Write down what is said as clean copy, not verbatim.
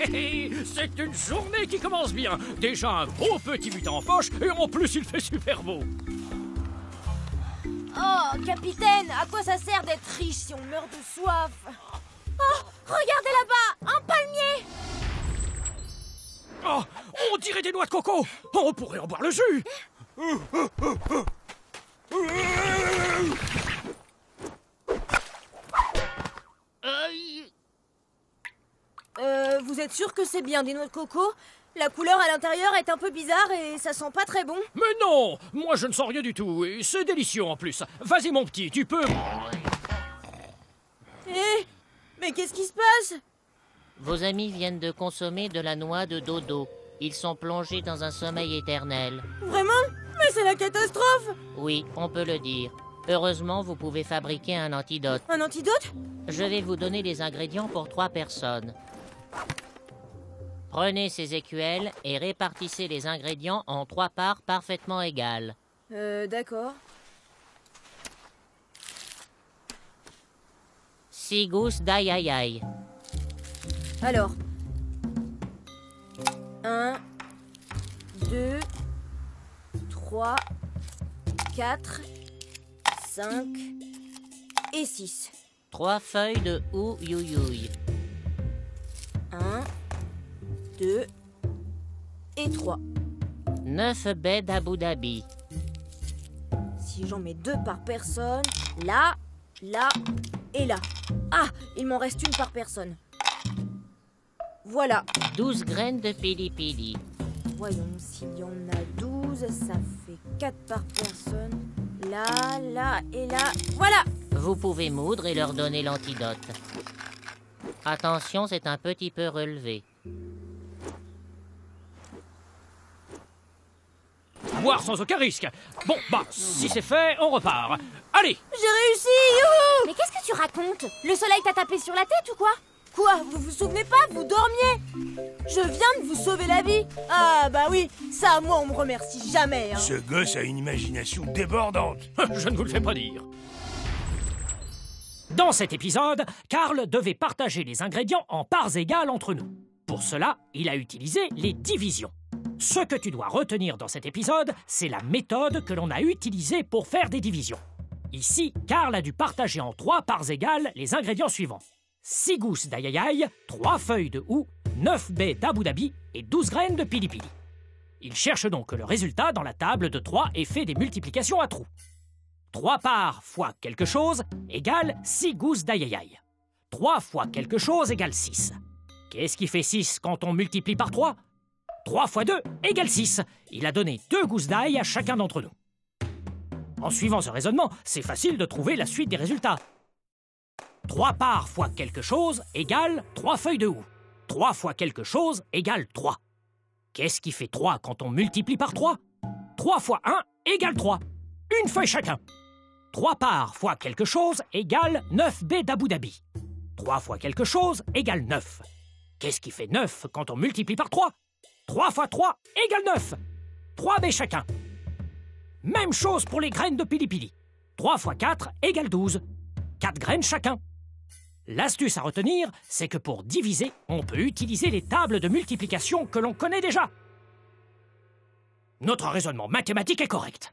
C'est une journée qui commence bien. Déjà un beau petit butin en poche et en plus il fait super beau. Oh, capitaine, à quoi ça sert d'être riche si on meurt de soif? Oh, regardez là-bas, un palmier! Oh, on dirait des noix de coco. On pourrait en boire le jus. Vous êtes sûr que c'est bien des noix de coco? La couleur à l'intérieur est un peu bizarre et ça sent pas très bon. Mais non, moi je ne sens rien du tout et c'est délicieux en plus. Vas-y mon petit, tu peux... Mais qu'est-ce qui se passe? Vos amis viennent de consommer de la noix de dodo. Ils sont plongés dans un sommeil éternel. Vraiment? Mais c'est la catastrophe! Oui, on peut le dire. Heureusement, vous pouvez fabriquer un antidote. Un antidote? Je vais vous donner les ingrédients pour 3 personnes. Prenez ces écuelles et répartissez les ingrédients en 3 parts parfaitement égales. D'accord. 6 gousses d'ail aïe aïe. Alors. 1, 2, 3, 4, 5 et 6. 3 feuilles de hou youyouille. 1, 2 et 3. 9 baies d'Abu Dhabi. Si j'en mets 2 par personne, là, là et là. Ah, il m'en reste une par personne. Voilà. 12 graines de pili pili. Voyons, s'il y en a 12, ça fait 4 par personne. Là, là et là. Voilà! Vous pouvez moudre et leur donner l'antidote. Attention, c'est un petit peu relevé. Boire sans aucun risque. Bon, bah, si c'est fait, on repart. Allez! J'ai réussi! Youhou! Mais qu'est-ce que tu racontes? Le soleil t'a tapé sur la tête ou quoi? Quoi? Vous vous souvenez pas? Vous dormiez! Je viens de vous sauver la vie! Ah bah oui, ça, moi, on me remercie jamais, hein. Ce gosse a une imagination débordante. Je ne vous le fais pas dire. Dans cet épisode, Karl devait partager les ingrédients en parts égales entre nous. Pour cela, il a utilisé les divisions. Ce que tu dois retenir dans cet épisode, c'est la méthode que l'on a utilisée pour faire des divisions. Ici, Karl a dû partager en 3 parts égales les ingrédients suivants. 6 gousses d'ail aïe aïe, 3 feuilles de hou, 9 baies d'Abu Dhabi et 12 graines de pili pili. Il cherche donc le résultat dans la table de 3 et fait des multiplications à trous. 3 parts fois quelque chose égale 6 gousses d'ail aïe aïe. 3 fois quelque chose égale 6. Qu'est-ce qui fait 6 quand on multiplie par 3? 3 fois 2 égale 6. Il a donné 2 gousses d'ail à chacun d'entre nous. En suivant ce raisonnement, c'est facile de trouver la suite des résultats. 3 parts fois quelque chose égale 3 feuilles de hou. 3 fois quelque chose égale 3. Qu'est-ce qui fait 3 quand on multiplie par 3? 3 fois 1 égale 3. Une feuille chacun. 3 parts fois quelque chose égale 9 baies d'Abu Dhabi. 3 fois quelque chose égale 9. Qu'est-ce qui fait 9 quand on multiplie par 3? 3 fois 3 égale 9. 3 baies chacun. Même chose pour les graines de pili pili. 3 fois 4 égale 12. 4 graines chacun. L'astuce à retenir, c'est que pour diviser, on peut utiliser les tables de multiplication que l'on connaît déjà. Notre raisonnement mathématique est correct.